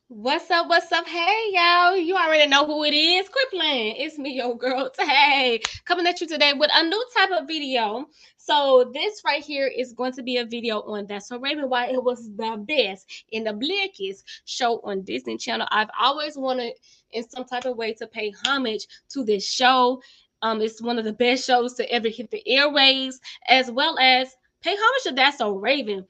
What's up? What's up? Hey, y'all. You already know who it is. Quit playing. It's me, your girl, Tay, coming at you today with a new type of video. So, this right here is going to be a video on That's So Raven, why it was the best in the Blackest show on Disney Channel. I've always wanted, in some type of way, to pay homage to this show. It's one of the best shows to ever hit the airwaves, as well as pay homage to That's So Raven.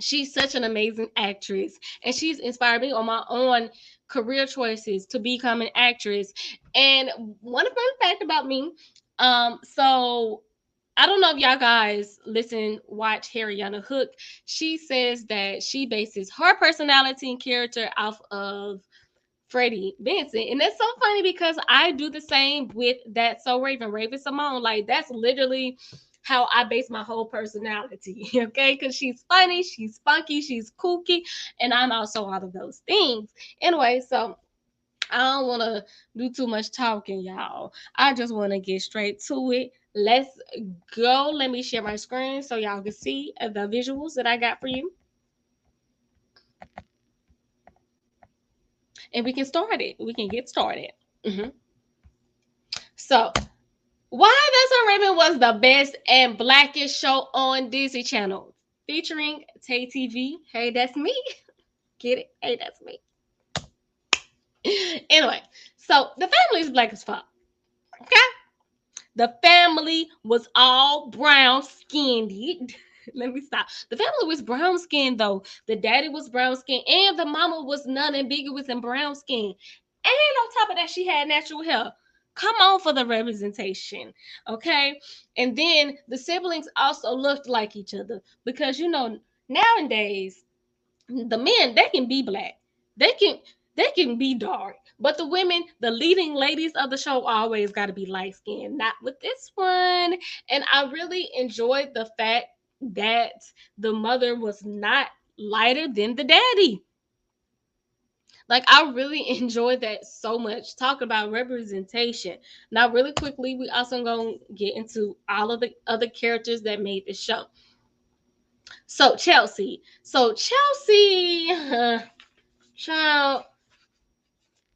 She's such an amazing actress, and she's inspired me on my own career choices to become an actress. And one fun fact about me, so I don't know if y'all guys watch Harriana Hook. She says that she bases her personality and character off of Freddie Benson. And that's so funny because I do the same with That So Raven, Raven Simone. Like, that's literally how I base my whole personality, okay? Because she's funny, she's funky, she's kooky, and I'm also all of those things. Anyway, so I don't want to do too much talking, y'all. I just want to get straight to it. Let's go. Let me share my screen so y'all can see the visuals that I got for you. And we can start it. We can get started. Mhm. So, why That's So Raven was the best and blackest show on Disney Channel, featuring Tay TV. Hey, that's me. Get it? Hey, that's me. Anyway, so the family is black as fuck. Okay, the family was all brown skinned. Let me stop. The family was brown skinned though. The daddy was brown skinned, and the mama was none ambiguous and brown skinned. And on top of that, she had natural hair. Come on for the representation, okay? And then the siblings also looked like each other because nowadays the men, they can be black, they can they can be dark, but the women, the leading ladies of the show, always got to be light skinned. Not with this one. And I really enjoyed the fact that the mother was not lighter than the daddy. Like, I really enjoyed that so much. Talk about representation. Now, really quickly, we also gonna get into all of the other characters that made the show. So Chelsea. So Chelsea, child,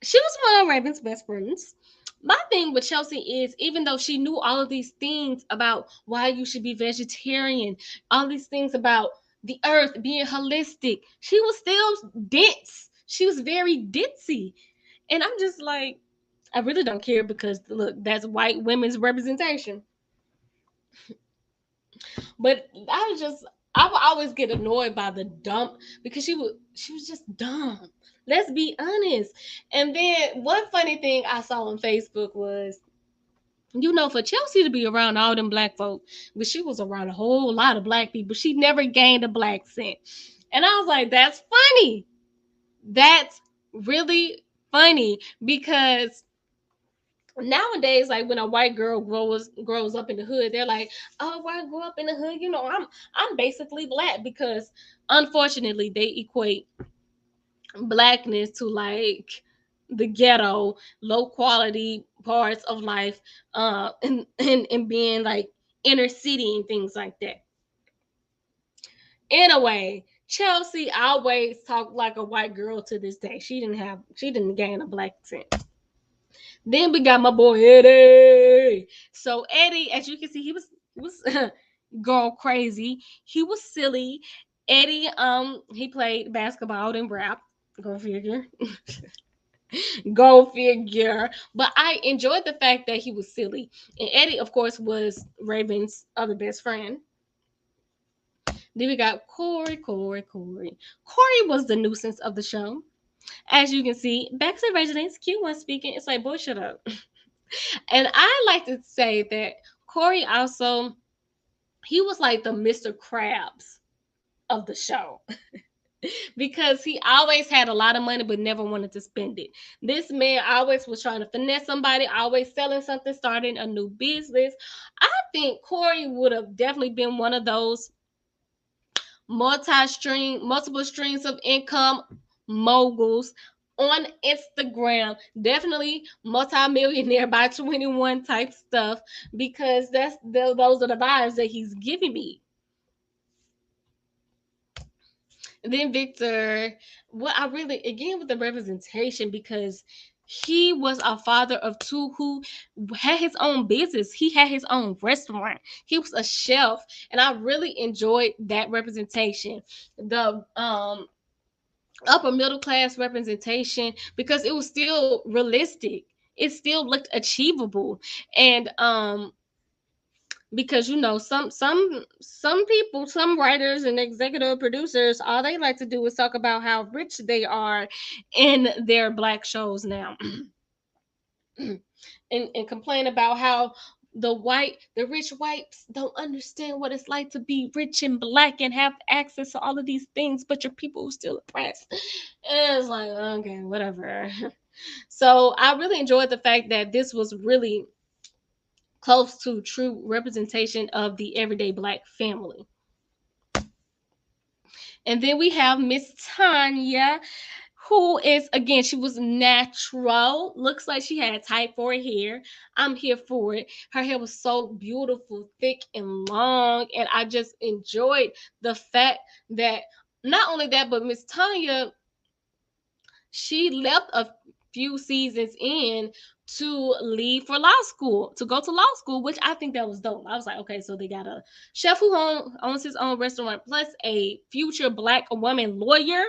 she was one of Raven's best friends. My thing with Chelsea is, even though she knew all of these things about why you should be vegetarian, all these things about the earth being holistic, she was still dense. She was very ditzy. And I'm just like, I really don't care because look, that's white women's representation. But I would always get annoyed by the dump because she was just dumb. Let's be honest. And then one funny thing I saw on Facebook was, for Chelsea to be around all them black folk, but she was around a whole lot of black people. She never gained a black scent. And I was like, that's funny. That's really funny because nowadays, like when a white girl grows up in the hood, they're like, oh, well, I grew up in the hood, I'm basically black, because unfortunately they equate blackness to like the ghetto, low quality parts of life, and being like inner city and things like that. Anyway, Chelsea always talked like a white girl to this day. She didn't gain a black accent. Then we got my boy Eddie. So Eddie, as you can see, he was going crazy. He was silly. Eddie, he played basketball and rap. Go figure. Go figure. But I enjoyed the fact that he was silly. And Eddie, of course, was Raven's other best friend. Then we got Corey, Corey, Corey. Corey was the nuisance of the show. As you can see, back to residence, Q1 speaking. It's like, boy, shut up. And I like to say that Corey also, he was like the Mr. Krabs of the show. Because he always had a lot of money but never wanted to spend it. This man always was trying to finesse somebody, always selling something, starting a new business. I think Corey would have definitely been one of those multiple streams of income moguls on Instagram. Definitely multi-millionaire by 21 type stuff, because those are the vibes that he's giving me. Then Victor, what I really again with the representation because he was a father of two who had his own business. He had his own restaurant. He was a chef, and I really enjoyed that representation. The upper middle class representation because it was still realistic. It still looked achievable, and because some people, some writers and executive producers, all they like to do is talk about how rich they are in their black shows now. And complain about how the rich whites don't understand what it's like to be rich and black and have access to all of these things, but your people are still oppressed. And it's like, okay, whatever. So I really enjoyed the fact that this was really close to true representation of the everyday black family. And then we have Miss Tanya, who is again, she was natural. Looks like she had type 4 hair. I'm here for it. Her hair was so beautiful, thick and long, and I just enjoyed the fact that not only that, but Miss Tanya, she left a few seasons in to leave for law school, to go to law school, which I think that was dope. I was like, okay, so they got a chef who owns his own restaurant, plus a future black woman lawyer.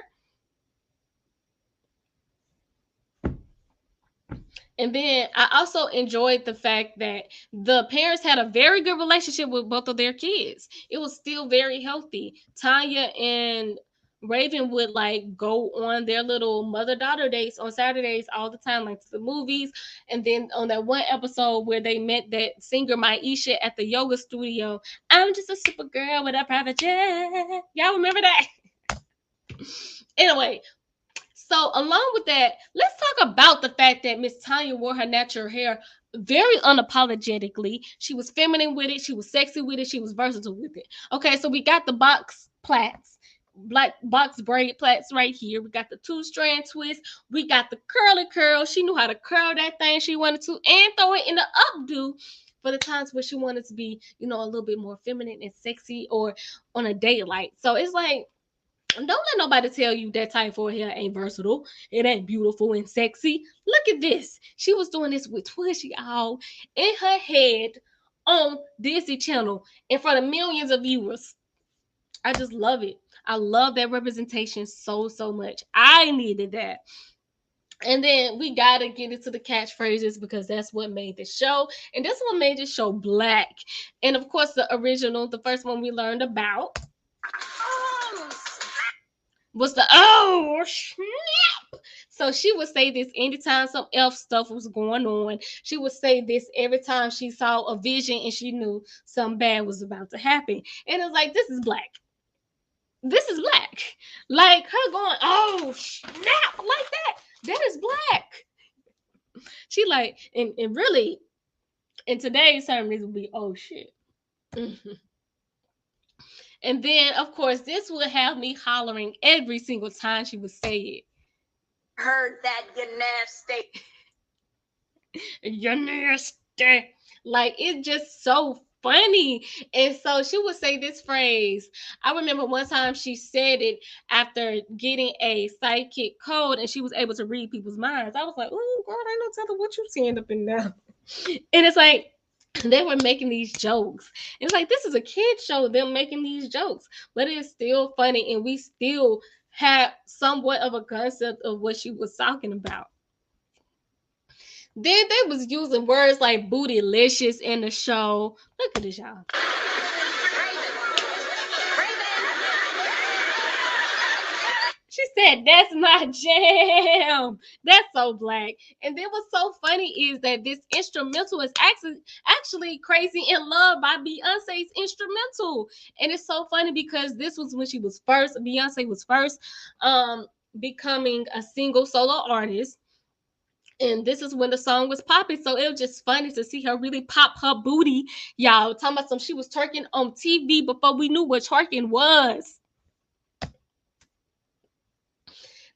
And then I also enjoyed the fact that the parents had a very good relationship with both of their kids. It was still very healthy. Tanya and Raven would like go on their little mother daughter dates on Saturdays all the time, like to the movies. And then on that one episode where they met that singer Maisha at the yoga studio, I'm just a super girl with a private jet. Y'all remember that? Anyway, so along with that, let's talk about the fact that Miss Tanya wore her natural hair very unapologetically. She was feminine with it, she was sexy with it, she was versatile with it. Okay, so we got the box plaits, black box braid plaits right here. We got the two-strand twist. We got the curly curl. She knew how to curl that thing she wanted to and throw it in the updo for the times where she wanted to be, a little bit more feminine and sexy or on a daylight. So it's like, don't let nobody tell you that type 4 hair ain't versatile. It ain't beautiful and sexy. Look at this. She was doing this with Twishy all in her head on Disney Channel in front of millions of viewers. I just love it. I love that representation so, so much. I needed that. And then we gotta get into the catchphrases because that's what made the show. And that's what made the show black. And of course, the original, the first one we learned about was the oh snap. So she would say this anytime some elf stuff was going on. She would say this every time she saw a vision and she knew something bad was about to happen. And it was like, this is black. This is black. Like her going, oh snap, like that. That is black. She like, and really, in today's term, this would be oh shit. And then, of course, this would have me hollering every single time she would say it. Heard that, you nasty. You're nasty. Like, it's just so funny. And so she would say this phrase. I remember one time she said it after getting a sidekick code and she was able to read people's minds. I was like, oh, girl, I know tell what you seeing up in there. And it's like, they were making these jokes. It's like this is a kid show, them making these jokes, but it's still funny, and we still have somewhat of a concept of what she was talking about. Then they was using words like bootylicious in the show. Look at this, y'all. She said, that's my jam. That's so black. And then what's so funny is that this instrumental is actually Crazy in Love by Beyonce's instrumental. And it's so funny because this was when she was first, Beyonce was first becoming a single solo artist. And this is when the song was popping. So it was just funny to see her really pop her booty. Y'all talking about she was twerking on TV before we knew what twerking was.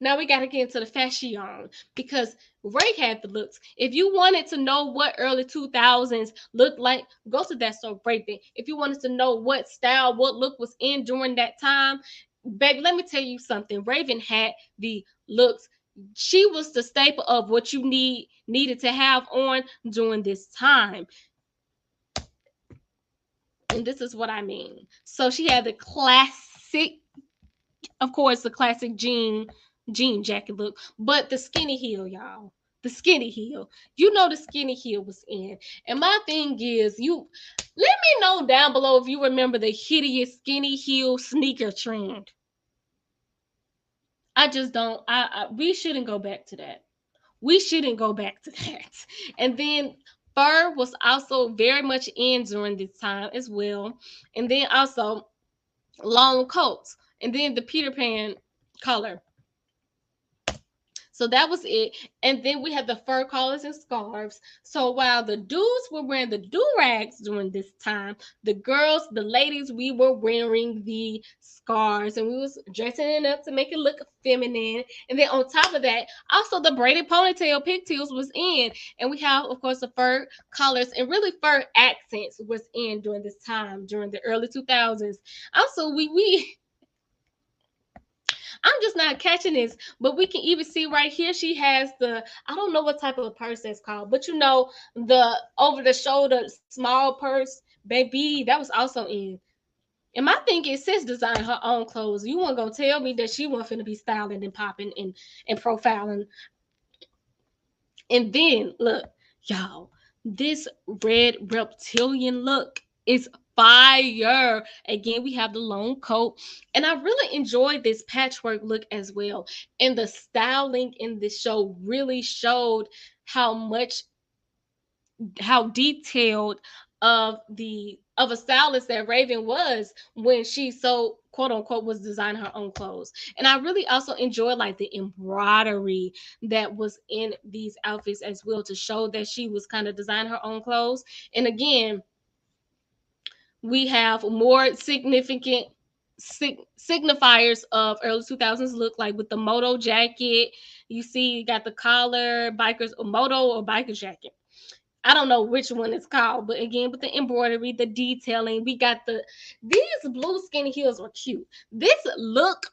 Now we got to get into the fashion because Ray had the looks. If you wanted to know what early 2000s looked like, go to that store right there. If you wanted to know what style, what look was in during that time, baby, let me tell you something. Raven had the looks. She was the staple of what you needed to have on during this time. And this is what I mean. So she had the classic, of course, the classic jean jacket look, but the skinny heel, y'all. The skinny heel. You know the skinny heel was in. And my thing is, you let me know down below if you remember the hideous skinny heel sneaker trend. I just don't. We shouldn't go back to that. We shouldn't go back to that. And then fur was also very much in during this time as well. And then also long coats. And then the Peter Pan color. So that was it. And then we had the fur collars and scarves. So while the dudes were wearing the do-rags during this time, the girls, the ladies, we were wearing the scarves and we was dressing it up to make it look feminine. And then on top of that, also the braided ponytail pigtails was in. And we have, of course, the fur collars and really fur accents was in during this time, during the early 2000s. Also, we I'm just not catching this, but we can even see right here she has the, I don't know what type of purse that's called, but you know, the over the shoulder small purse, baby, that was also in. And my thing is, sis designed her own clothes. You weren't gonna tell me that she wasn't finna be styling and popping and profiling. And then look, y'all, this red reptilian look is fire. Again, we have the long coat, and I really enjoyed this patchwork look as well. And the styling in this show really showed how much, how detailed of a stylist that Raven was when she so quote unquote was designing her own clothes. And I really also enjoyed like the embroidery that was in these outfits as well to show that she was kind of designing her own clothes. And again, we have more significant signifiers of early 2000s look, like with the moto jacket. You see, you got the collar, bikers, or moto or biker jacket. I don't know which one it's called, but again, with the embroidery, the detailing, we got these blue skinny heels were cute. This look,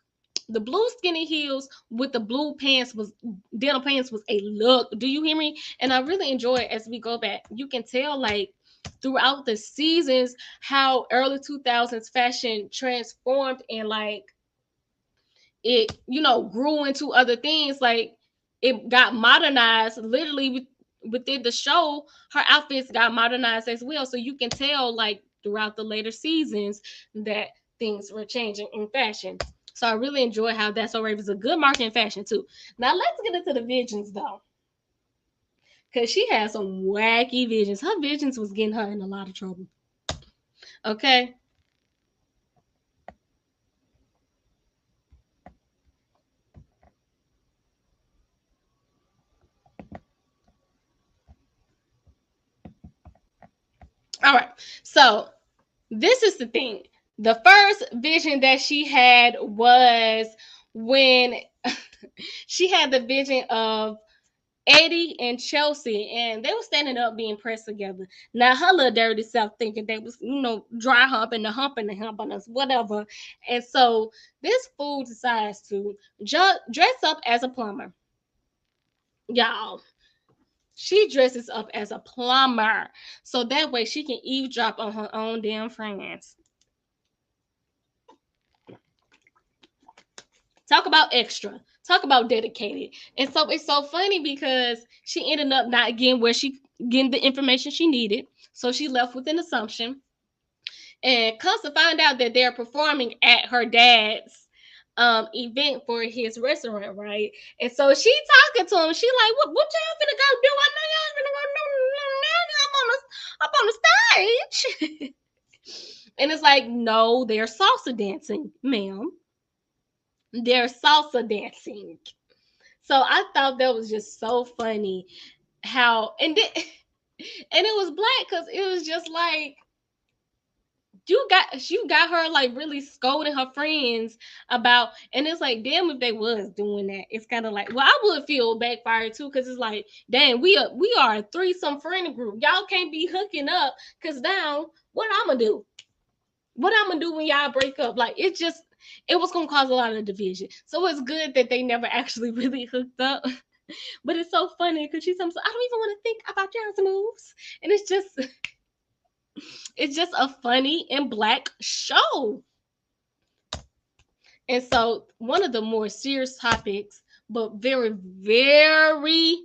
the blue skinny heels with the blue pants was denim pants was a look. Do you hear me? And I really enjoy it as we go back. You can tell like throughout the seasons how early 2000s fashion transformed and like it, you know, grew into other things. Like it got modernized literally within the show. Her outfits got modernized as well, so you can tell like throughout the later seasons that things were changing in fashion. So I really enjoy how That's So Raven's a good market in fashion too. Now let's get into the visions though, because she had some wacky visions. Her visions was getting her in a lot of trouble. Okay. All right. So this is the thing. The first vision that she had was when she had the vision of Eddie and Chelsea, and they were standing up being pressed together. Now her little dirty self thinking they was, you know, dry humping the hump on us, whatever. And so this fool decides to dress up as a plumber. Y'all, she dresses up as a plumber so that way she can eavesdrop on her own damn friends. Talk about extra. Talk about dedicated. And so it's so funny because she ended up not getting the information she needed. So she left with an assumption. And comes to find out that they're performing at her dad's event for his restaurant, right? And so she talking to him. She like, what y'all finna go do? I know y'all finna go do up on the stage. And it's like, no, they're salsa dancing, ma'am. They're salsa dancing. So I thought that was just so funny how and it was black because it was just like you got her like really scolding her friends about, and it's like damn, if they was doing that, it's kind of like, well, I would feel backfired too because it's like, dang, we are a threesome friend group, y'all can't be hooking up because now what I'm gonna do when y'all break up, like it's just it was gonna cause a lot of division. So it's good that they never actually really hooked up. But it's so funny because she's sometimes I don't even want to think about John's moves. And it's just a funny and black show. And so one of the more serious topics, but very, very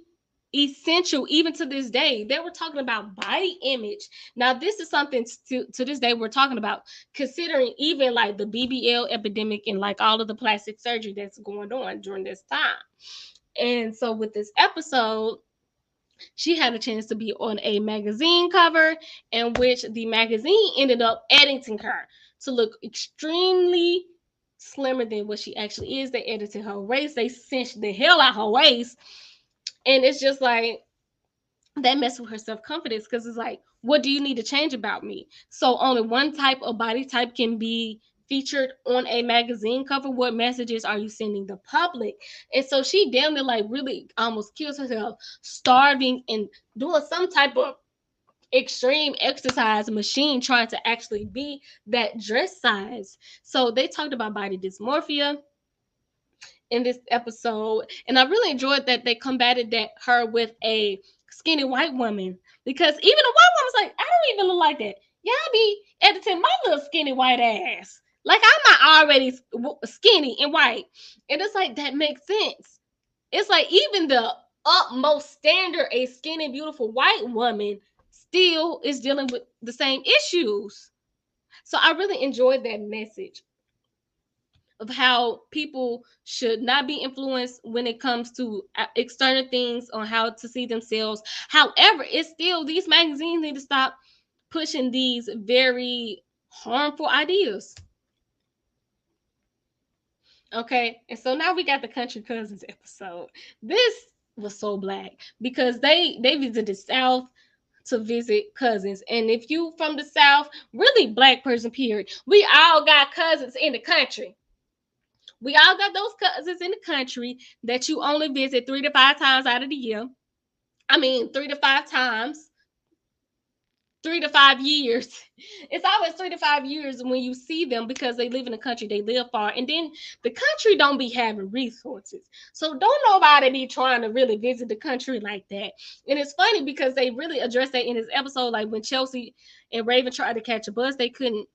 essential even to this day, they were talking about body image. Now this is something to this day we're talking about, considering even like the BBL epidemic and like all of the plastic surgery that's going on during this time. And so with this episode, she had a chance to be on a magazine cover in which the magazine ended up editing her to look extremely slimmer than what she actually is. They edited her waist, they cinched the hell out her waist, and it's just like that messed with her self-confidence because it's like, what do you need to change about me? So only one type of body type can be featured on a magazine cover. What messages are you sending the public? And so she damn near like really almost kills herself, starving and doing some type of extreme exercise machine trying to actually be that dress size. So they talked about body dysmorphia in this episode, and I really enjoyed that they combated that her with a skinny white woman, because even a white woman's like, I don't even look like that. Y'all be editing my little skinny white ass like I'm not already skinny and white. And it's like, that makes sense. It's like even the utmost standard, a skinny beautiful white woman still is dealing with the same issues. So I really enjoyed that message of how people should not be influenced when it comes to external things on how to see themselves. However, it's still, these magazines need to stop pushing these very harmful ideas. Okay, and so now we got the Country Cousins episode. This was so black because they visited the South to visit cousins. And if you from the South, really black person period, we all got cousins in the country. We all got those cousins in the country that you only visit 3 to 5 times out of the year. I mean, 3 to 5 times, 3 to 5 years. It's always 3 to 5 years when you see them because they live in the country, they live far. And then the country don't be having resources. So don't nobody be trying to really visit the country like that. And it's funny because they really addressed that in this episode. Like when Chelsea and Raven tried to catch a bus, they couldn't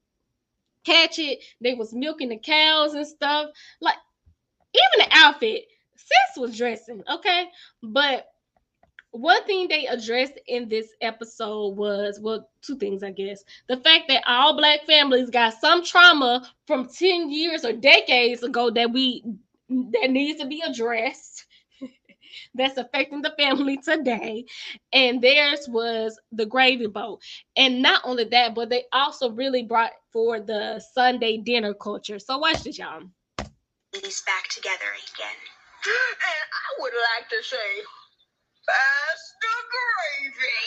catch it. They was milking the cows and stuff. Like, even the outfit, sis was dressing, okay? But one thing they addressed in this episode was, well, two things, I guess. The fact that all black families got some trauma from 10 years or decades ago that needs to be addressed. That's affecting the family today. And theirs was the gravy boat. And not only that, but they also really brought forward the Sunday dinner culture. So watch this, y'all. He's back together again. And I would like to say, pass the gravy.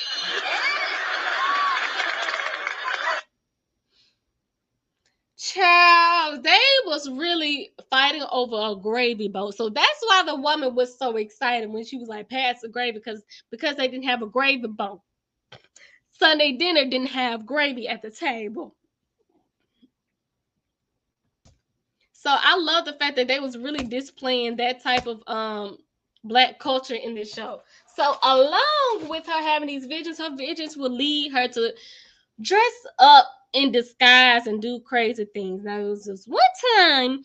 Child, they was really fighting over a gravy boat. So that's why the woman was so excited when she was like, pass the gravy, because they didn't have a gravy boat. Sunday dinner didn't have gravy at the table. So I love the fact that they was really displaying that type of black culture in this show. So along with her having these visions, her visions will lead her to dress up in disguise and do crazy things. Now, it was this one time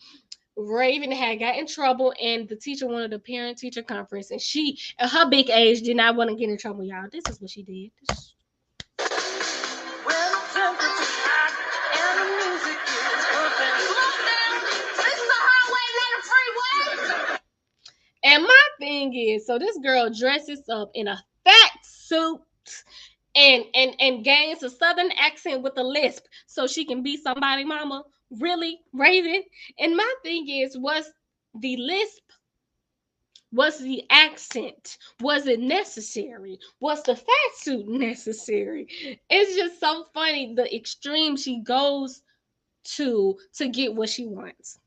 Raven had got in trouble and the teacher wanted a parent-teacher conference, and she, at her big age, did not want to get in trouble, y'all. This is what she did. And my thing is, so this girl dresses up in a fat suit and gains a southern accent with a lisp so she can be somebody mama. Really, Raven? And my thing is, was the lisp, was the accent, was it necessary? Was the fat suit necessary? It's just so funny the extreme she goes to get what she wants.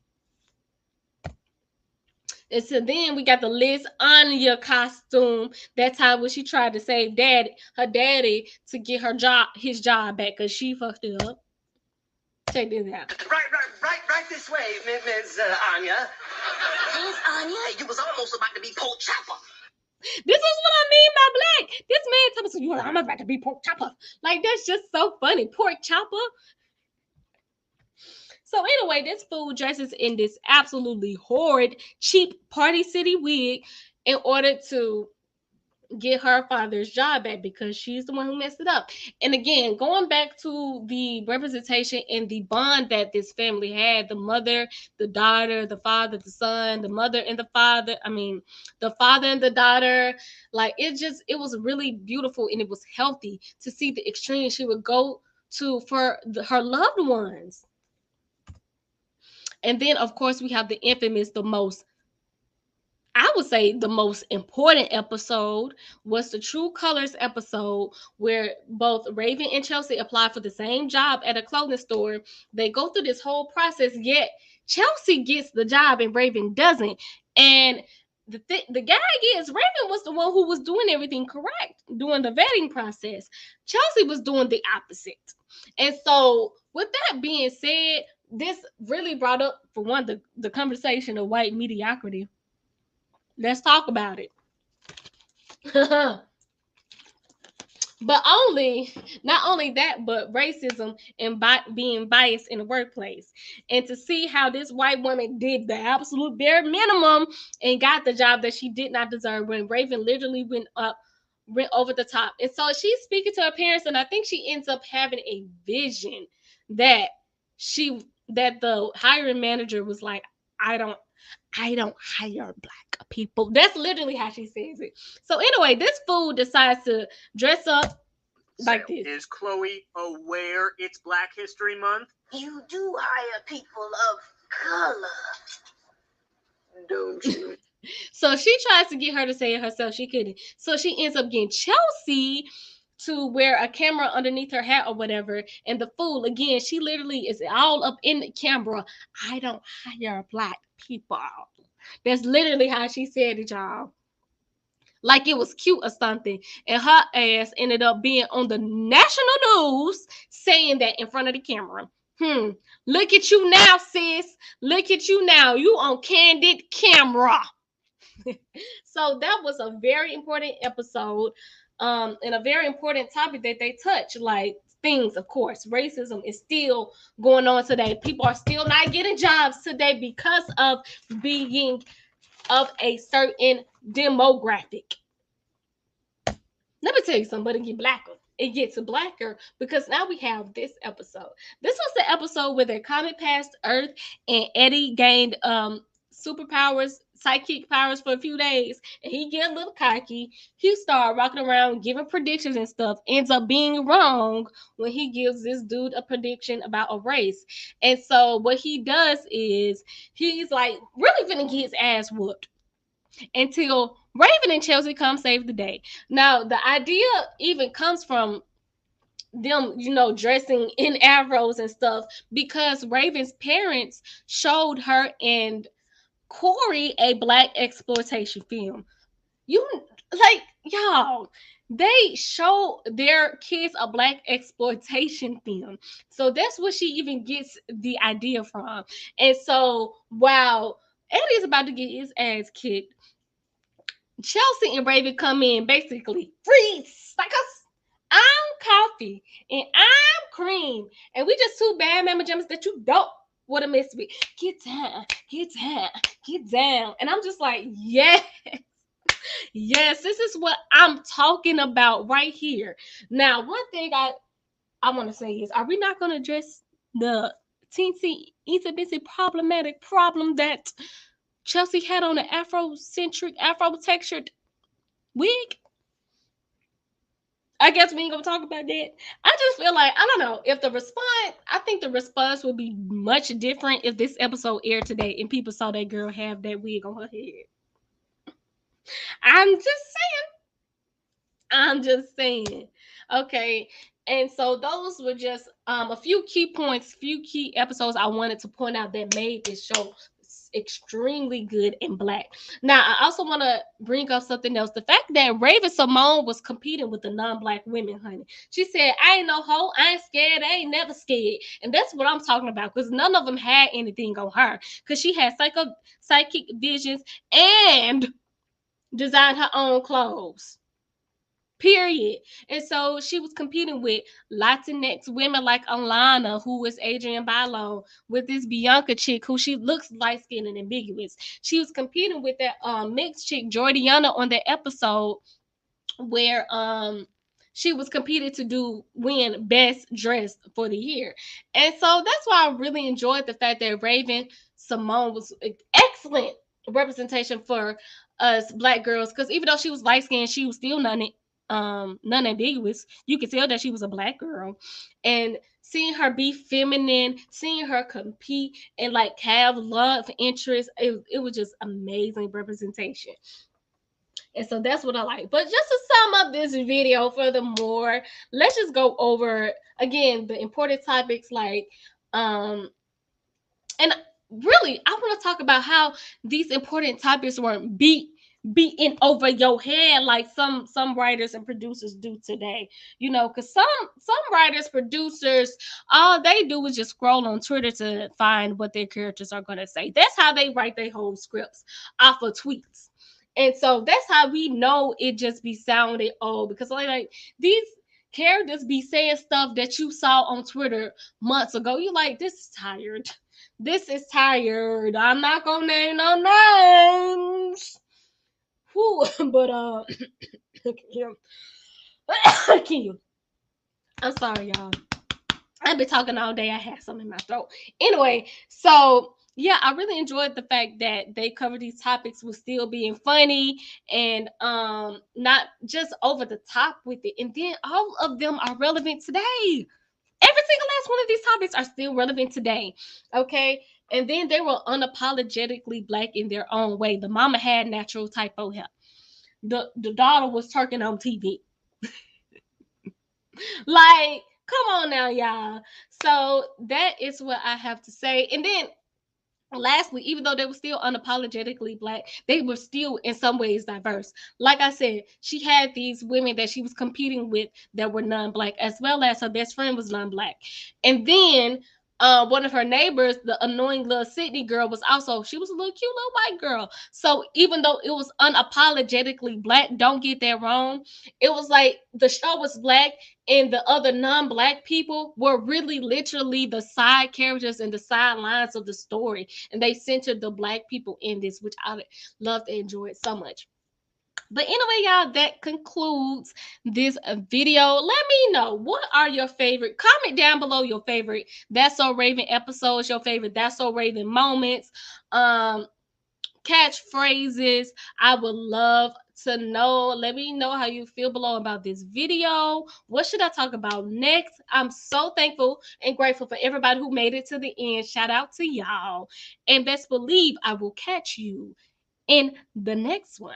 And so then we got the Liz Anya costume. That time when she tried to save her daddy, to get his job back because she fucked it up. Check this out. Right this way, Ms. Anya. Miss Anya, you was almost about to be pork chopper. This is what I mean by black. This man told me, I'm about to be pork chopper. Like, that's just so funny. Pork chopper. So anyway, this fool dresses in this absolutely horrid, cheap Party City wig in order to get her father's job back because she's the one who messed it up. And again, going back to the representation and the bond that this family had, the mother, the daughter, the father, the son, the mother and the father, the father and the daughter, like it was really beautiful, and it was healthy to see the extreme she would go to for her loved ones. And then of course we have the infamous, I would say the most important episode was the True Colors episode, where both Raven and Chelsea apply for the same job at a clothing store. They go through this whole process, yet Chelsea gets the job and Raven doesn't. And the gag is Raven was the one who was doing everything correct during the vetting process. Chelsea was doing the opposite. And so, with that being said, this really brought up, for one, the conversation of white mediocrity. Let's talk about it. But not only that, but racism and being biased in the workplace. And to see how this white woman did the absolute bare minimum and got the job that she did not deserve, when Raven literally went over the top. And so she's speaking to her parents, and I think she ends up having a vision that the hiring manager was like, I don't hire black people. That's literally how she says it. So anyway, this fool decides to dress up like this. Is Chloe aware it's Black History Month? You do hire people of color, don't you? So she tries to get her to say it herself. She couldn't. So she ends up getting Chelsea to wear a camera underneath her hat or whatever. And the fool, again, she literally is all up in the camera. I don't hire black people. That's literally how she said it, y'all. Like it was cute or something. And her ass ended up being on the national news saying that in front of the camera. Look at you now, sis. Look at you now. You on candid camera. So that was a very important episode, and a very important topic that they touch. Like, things, of course, racism is still going on today. People are still not getting jobs today because of being of a certain demographic. Let me tell you something, but it gets blacker because now we have this episode. This was the episode where their comet passed Earth and Eddie gained superpowers, psychic powers for a few days, and he get a little cocky. He started rocking around giving predictions and stuff, ends up being wrong when he gives this dude a prediction about a race. And so what he does is he's like really finna get his ass whooped until Raven and Chelsea come save the day. Now the idea even comes from them, dressing in afros and stuff, because Raven's parents showed her and Corey a black exploitation film. Y'all, they show their kids a black exploitation film. So that's what she even gets the idea from. And so while Eddie's about to get his ass kicked, Chelsea and Raven come in basically freeze like us. I'm coffee and I'm cream, and we just two bad mama jammas that you don't want to mess with. Get down, get down, get down. And I'm just like, yes, this is what I'm talking about right here. Now, one thing I want to say is, are we not going to address the teensy, itsy problematic problem that Chelsea had on an Afro-textured wig? I guess we ain't gonna talk about that. I just feel like, I don't know, I think the response would be much different if this episode aired today and people saw that girl have that wig on her head. I'm just saying. Okay. And so those were just a few key points, few key episodes I wanted to point out that made this show extremely good in Black. Now, I also want to bring up something else. The fact that Raven Simone was competing with the non-Black women, honey. She said, I ain't no hoe, I ain't scared, I ain't never scared. And that's what I'm talking about, because none of them had anything on her. Because she had psychic visions and designed her own clothes. Period. And so she was competing with Latinx women like Alana, who is Adrienne Bailon, with this Bianca chick who she looks light skinned and ambiguous. She was competing with that mixed chick Jordiana on that episode where she was competing to win best dress for the year. And so that's why I really enjoyed the fact that Raven Simone was excellent representation for us Black girls, because even though she was light skinned, she was still none ambiguous. You could tell that she was a Black girl. And seeing her be feminine, seeing her compete and like have love interest, it was just amazing representation. And so that's what I like. But just to sum up this video furthermore, let's just go over again the important topics like and really I want to talk about how these important topics weren't beaten over your head like some writers and producers do today. You know, because some writers, producers, all they do is just scroll on Twitter to find what their characters are going to say. That's how they write their whole scripts, off of tweets. And so that's how we know it just be sounding old, because like these characters be saying stuff that you saw on Twitter months ago. You like, this is tired. This is tired. I'm not gonna name no names. Whew, but I'm sorry, y'all. I've been talking all day. I had something in my throat. Anyway, so yeah, I really enjoyed the fact that they covered these topics with still being funny and not just over the top with it. And then all of them are relevant today. Every single last one of these topics are still relevant today. Okay. And then they were unapologetically Black in their own way. The mama had natural typo hair. The daughter was twerking on TV. Like, come on now, y'all. So that is what I have to say. And then lastly, even though they were still unapologetically Black, they were still in some ways diverse. Like I said, she had these women that she was competing with that were non-Black, as well as her best friend was non-Black. And then one of her neighbors, the annoying little Sydney girl, she was a little cute little white girl. So even though it was unapologetically Black, don't get that wrong, it was like the show was Black and the other non-Black people were really literally the side characters and the sidelines of the story, and they centered the Black people in this, which I loved and enjoyed so much. But anyway, y'all, that concludes this video. Let me know, what are your favorite? Comment down below your favorite That's So Raven episodes, your favorite That's So Raven moments, catchphrases. I would love to know. Let me know how you feel below about this video. What should I talk about next? I'm so thankful and grateful for everybody who made it to the end. Shout out to y'all. And best believe I will catch you in the next one.